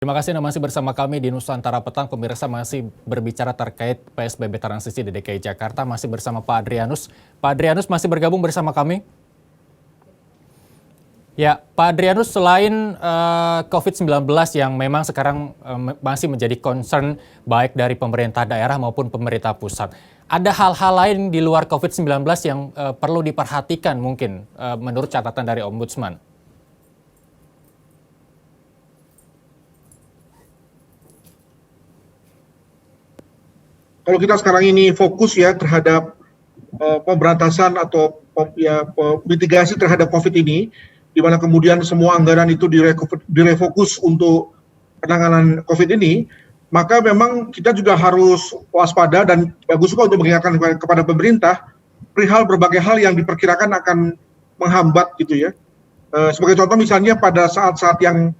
Terima kasih Anda masih bersama kami di Nusantara Petang. Pemirsa masih berbicara terkait PSBB transisi di DKI Jakarta. Masih bersama Pak Adrianus. Pak Adrianus masih bergabung bersama kami. Ya, Pak Adrianus, selain COVID-19 yang memang sekarang masih menjadi concern baik dari pemerintah daerah maupun pemerintah pusat, ada hal-hal lain di luar COVID-19 yang perlu diperhatikan mungkin menurut catatan dari Ombudsman? Kalau kita sekarang ini fokus ya terhadap pemberantasan atau mitigasi terhadap COVID ini, di mana kemudian semua anggaran itu direfokus untuk penanganan COVID ini, maka memang kita juga harus waspada dan bagus juga untuk mengingatkan kepada pemerintah perihal berbagai hal yang diperkirakan akan menghambat gitu ya. Sebagai contoh misalnya pada saat-saat yang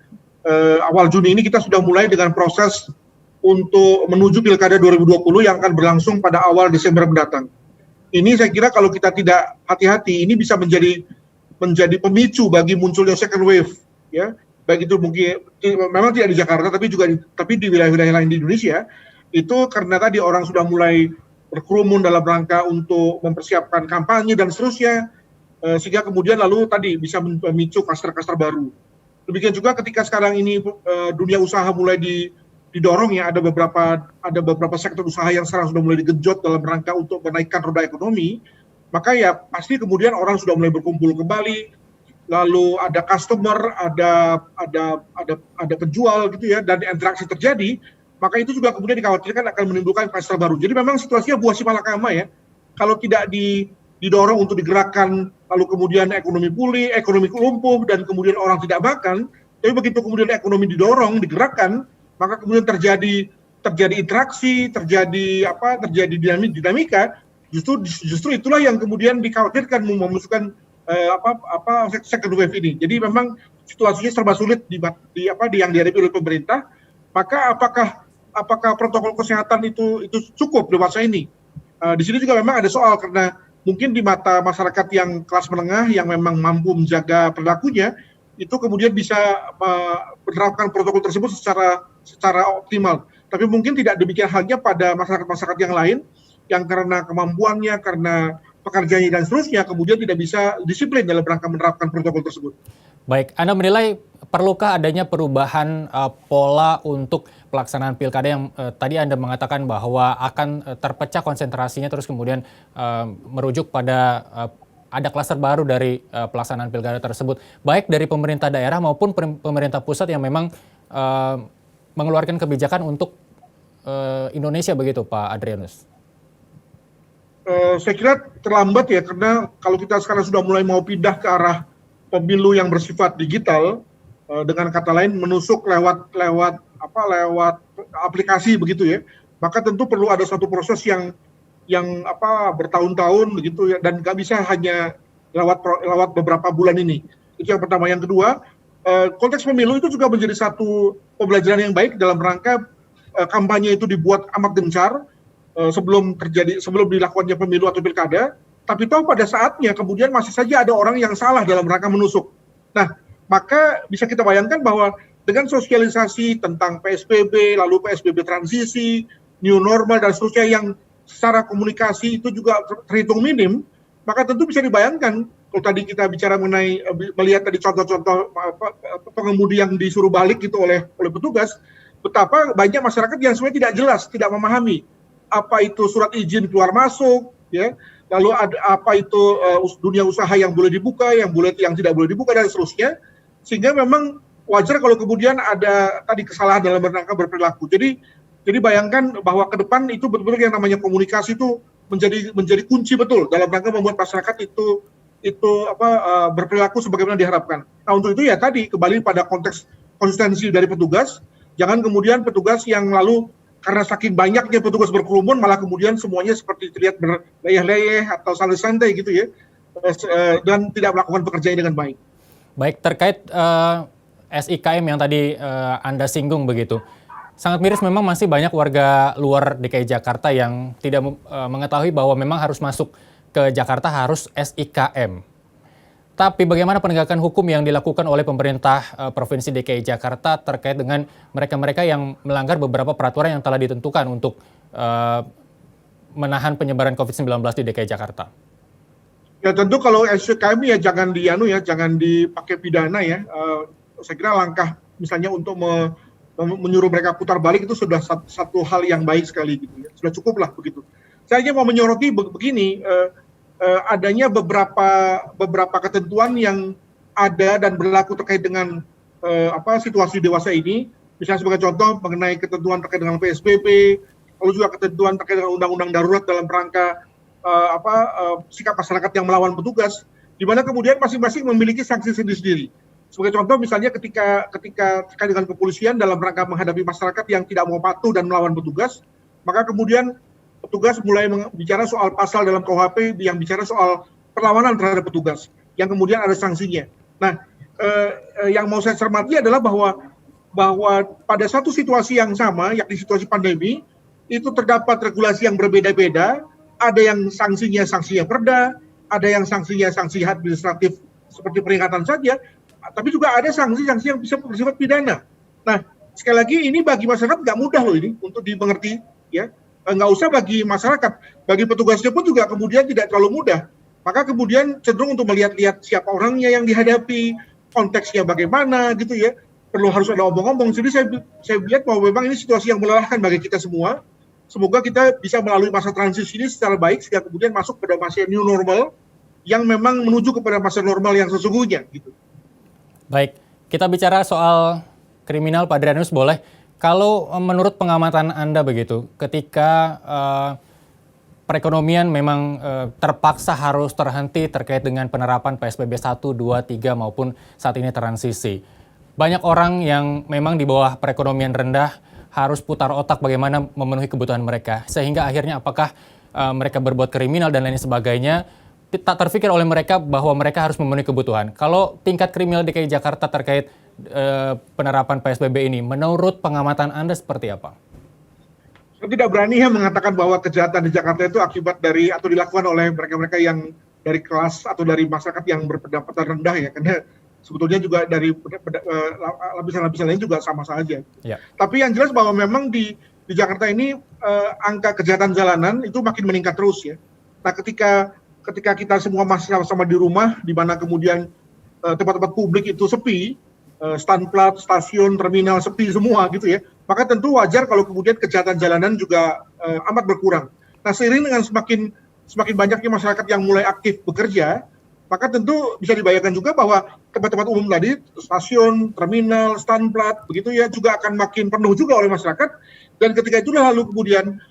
awal Juni ini kita sudah mulai dengan proses untuk menuju Pilkada 2020 yang akan berlangsung pada awal Desember mendatang. Ini saya kira kalau kita tidak hati-hati, ini bisa menjadi pemicu bagi munculnya second wave, ya. Baik itu mungkin memang tidak di Jakarta, tapi di wilayah-wilayah lain di Indonesia, itu karena tadi orang sudah mulai berkerumun dalam rangka untuk mempersiapkan kampanye dan seterusnya, sehingga kemudian lalu tadi bisa memicu klaster-klaster baru. Demikian juga ketika sekarang ini dunia usaha mulai didorong ya, ada beberapa sektor usaha yang sekarang sudah mulai digenjot dalam rangka untuk menaikkan roda ekonomi, maka ya pasti kemudian orang sudah mulai berkumpul kembali, lalu ada customer, ada penjual gitu ya, dan interaksi terjadi, maka itu juga kemudian dikhawatirkan akan menimbulkan kluster baru. Jadi memang situasinya buah si malakama ya, kalau tidak didorong untuk digerakkan, lalu kemudian ekonomi pulih, ekonomi lumpuh, dan kemudian orang tidak makan, tapi begitu kemudian ekonomi didorong, digerakkan, maka kemudian terjadi interaksi, terjadi dinamika, justru itulah yang kemudian dikhawatirkan memusnahkan second wave ini. Jadi memang situasinya serba sulit yang dihadapi oleh pemerintah. Maka apakah protokol kesehatan itu cukup di masa ini? Di sini juga memang ada soal, karena mungkin di mata masyarakat yang kelas menengah yang memang mampu menjaga perilakunya, itu kemudian bisa menerapkan protokol tersebut secara optimal. Tapi mungkin tidak demikian halnya pada masyarakat yang lain, yang karena kemampuannya, karena pekerjaannya dan seterusnya, kemudian tidak bisa disiplin dalam rangka menerapkan protokol tersebut. Baik, Anda menilai perlukah adanya perubahan pola untuk pelaksanaan pilkada yang tadi Anda mengatakan bahwa akan terpecah konsentrasinya, terus kemudian merujuk pada ada klaster baru dari pelaksanaan pilkada tersebut, baik dari pemerintah daerah maupun pemerintah pusat yang memang mengeluarkan kebijakan untuk Indonesia, begitu Pak Adrianus? Saya kira terlambat ya, karena kalau kita sekarang sudah mulai mau pindah ke arah pemilu yang bersifat digital, dengan kata lain menusuk lewat aplikasi begitu ya, maka tentu perlu ada satu proses yang bertahun-tahun begitu ya, dan nggak bisa hanya lewat beberapa bulan ini. Itu yang pertama. Yang kedua, konteks pemilu itu juga menjadi satu pembelajaran yang baik dalam rangka kampanye itu dibuat amat gencar sebelum dilakukannya pemilu atau pilkada, tapi toh pada saatnya kemudian masih saja ada orang yang salah dalam rangka menusuk. Nah, maka bisa kita bayangkan bahwa dengan sosialisasi tentang PSBB, lalu PSBB transisi, new normal dan seterusnya yang secara komunikasi itu juga terhitung minim, maka tentu bisa dibayangkan kalau tadi kita bicara mengenai melihat tadi contoh-contoh pengemudi yang disuruh balik gitu oleh petugas, betapa banyak masyarakat yang sebenarnya tidak jelas, tidak memahami apa itu surat izin keluar masuk, ya, lalu apa itu dunia usaha yang boleh dibuka, yang tidak boleh dibuka dan seterusnya, sehingga memang wajar kalau kemudian ada tadi kesalahan dalam rangka berperilaku. Jadi bayangkan bahwa ke depan itu betul-betul yang namanya komunikasi itu menjadi kunci betul dalam rangka membuat masyarakat itu berperilaku sebagaimana diharapkan. Nah, untuk itu ya tadi kembali pada konteks konsistensi dari petugas, jangan kemudian petugas yang lalu karena saking banyaknya petugas berkerumun malah kemudian semuanya seperti terlihat berleyeh-leyeh atau santai-santai gitu ya, dan tidak melakukan pekerjaan dengan baik. Baik, terkait SIKM yang tadi Anda singgung begitu. Sangat miris memang masih banyak warga luar DKI Jakarta yang tidak mengetahui bahwa memang harus masuk ke Jakarta harus SIKM. Tapi bagaimana penegakan hukum yang dilakukan oleh pemerintah Provinsi DKI Jakarta terkait dengan mereka-mereka yang melanggar beberapa peraturan yang telah ditentukan untuk menahan penyebaran COVID-19 di DKI Jakarta? Ya tentu kalau kami ya jangan dipakai pidana ya. Saya kira langkah misalnya untuk menyuruh mereka putar balik itu sudah satu hal yang baik sekali gitu ya. Sudah cukup lah begitu. Saya hanya mau menyoroti begini, adanya beberapa ketentuan yang ada dan berlaku terkait dengan situasi dewasa ini. Misalnya sebagai contoh mengenai ketentuan terkait dengan PSBB, lalu juga ketentuan terkait dengan undang-undang darurat dalam rangka sikap masyarakat yang melawan petugas, di mana kemudian masing-masing memiliki sanksi sendiri-sendiri. Sebagai contoh misalnya ketika terkait dengan kepolisian dalam rangka menghadapi masyarakat yang tidak mau patuh dan melawan petugas, maka kemudian petugas mulai bicara soal pasal dalam KUHP yang bicara soal perlawanan terhadap petugas, yang kemudian ada sanksinya. Nah, yang mau saya cermati adalah bahwa pada satu situasi yang sama, yakni situasi pandemi, itu terdapat regulasi yang berbeda-beda. Ada yang sanksinya sanksi yang perda, ada yang sanksinya sanksi administratif seperti peringatan saja, tapi juga ada sanksi-sanksi yang bisa bersifat pidana. Nah, sekali lagi ini bagi masyarakat nggak mudah loh ini untuk dimengerti, ya. Nggak usah bagi masyarakat, bagi petugasnya pun juga kemudian tidak terlalu mudah. Maka kemudian cenderung untuk melihat-lihat siapa orangnya yang dihadapi, konteksnya bagaimana gitu ya. Perlu harus ada omong-omong. Jadi saya lihat bahwa memang ini situasi yang melelahkan bagi kita semua. Semoga kita bisa melalui masa transisi ini secara baik sehingga kemudian masuk pada masa new normal yang memang menuju kepada masa normal yang sesungguhnya gitu. Baik, kita bicara soal kriminal, Pak Adrianus, boleh? Kalau menurut pengamatan Anda begitu, ketika perekonomian memang terpaksa harus terhenti terkait dengan penerapan PSBB 1, 2, 3 maupun saat ini transisi. Banyak orang yang memang di bawah perekonomian rendah harus putar otak bagaimana memenuhi kebutuhan mereka. Sehingga akhirnya apakah mereka berbuat kriminal dan lain sebagainya, tak terfikir oleh mereka bahwa mereka harus memenuhi kebutuhan. Kalau tingkat kriminal DKI Jakarta terkait penerapan PSBB ini, menurut pengamatan Anda seperti apa? Saya tidak berani mengatakan bahwa kejahatan di Jakarta itu akibat dari atau dilakukan oleh mereka-mereka yang dari kelas atau dari masyarakat yang berpendapatan rendah ya, karena sebetulnya juga dari lapisan-lapisan lain juga sama saja. Ya. Tapi yang jelas bahwa memang di Jakarta ini angka kejahatan jalanan itu makin meningkat terus ya. Nah ketika kita semua masih sama-sama di rumah, di mana kemudian tempat-tempat publik itu sepi, stand plat, stasiun, terminal sepi semua gitu ya, maka tentu wajar kalau kemudian kejahatan jalanan juga amat berkurang. Nah seiring dengan semakin banyaknya masyarakat yang mulai aktif bekerja, maka tentu bisa dibayangkan juga bahwa tempat-tempat umum tadi, stasiun, terminal, stand plat, begitu ya, juga akan makin penuh juga oleh masyarakat. Dan ketika itulah lalu kemudian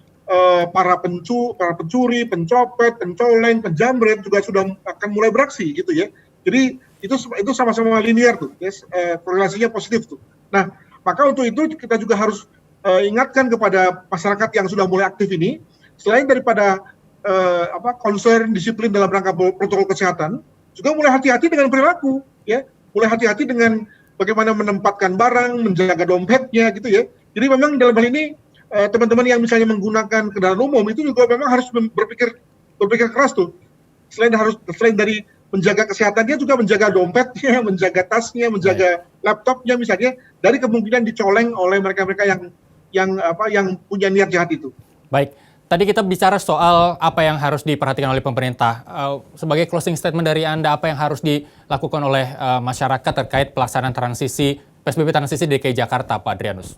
para pencuri, pencopet, pencoleng, penjamret juga sudah akan mulai beraksi gitu ya. Jadi itu sama-sama linear tuh, yes, korelasinya positif tuh. Nah, maka untuk itu kita juga harus ingatkan kepada masyarakat yang sudah mulai aktif ini, selain daripada concern disiplin dalam rangka protokol kesehatan, juga mulai hati-hati dengan perilaku, ya, mulai hati-hati dengan bagaimana menempatkan barang, menjaga dompetnya, gitu ya. Jadi memang dalam hal ini teman-teman yang misalnya menggunakan kendaraan umum itu juga memang harus berpikir keras tuh. Selain dari menjaga kesehatannya juga menjaga dompetnya, menjaga tasnya, menjaga laptopnya misalnya dari kemungkinan dicoleng oleh mereka-mereka yang punya niat jahat itu. Baik. Tadi kita bicara soal apa yang harus diperhatikan oleh pemerintah. Sebagai closing statement dari Anda, apa yang harus dilakukan oleh masyarakat terkait pelaksanaan PSBB transisi DKI Jakarta, Pak Adrianus?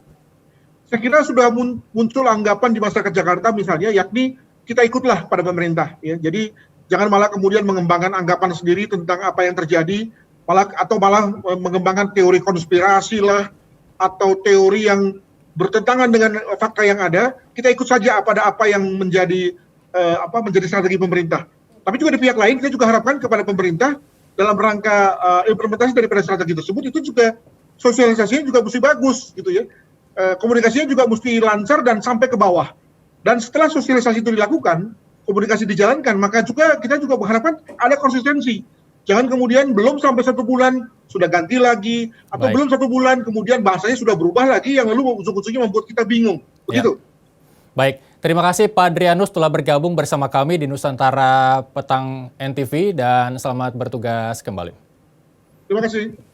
Saya kira sudah muncul anggapan di masyarakat Jakarta misalnya, yakni kita ikutlah pada pemerintah. Ya. Jadi jangan malah kemudian mengembangkan anggapan sendiri tentang apa yang terjadi, malah mengembangkan teori konspirasi lah, atau teori yang bertentangan dengan fakta yang ada. Kita ikut saja pada apa yang menjadi strategi pemerintah. Tapi juga di pihak lain kita juga harapkan kepada pemerintah dalam rangka implementasi daripada strategi tersebut itu juga sosialisasinya juga mesti bagus gitu ya. Komunikasinya juga mesti lancar dan sampai ke bawah. Dan setelah sosialisasi itu dilakukan, komunikasi dijalankan, maka kita juga mengharapkan ada konsistensi. Jangan kemudian belum sampai 1 bulan sudah ganti lagi, atau belum 1 bulan kemudian bahasanya sudah berubah lagi, yang lalu ujung-ujungnya membuat kita bingung. Begitu. Ya. Baik, Terima kasih Pak Drianus telah bergabung bersama kami di Nusantara Petang NTV dan selamat bertugas kembali. Terima kasih.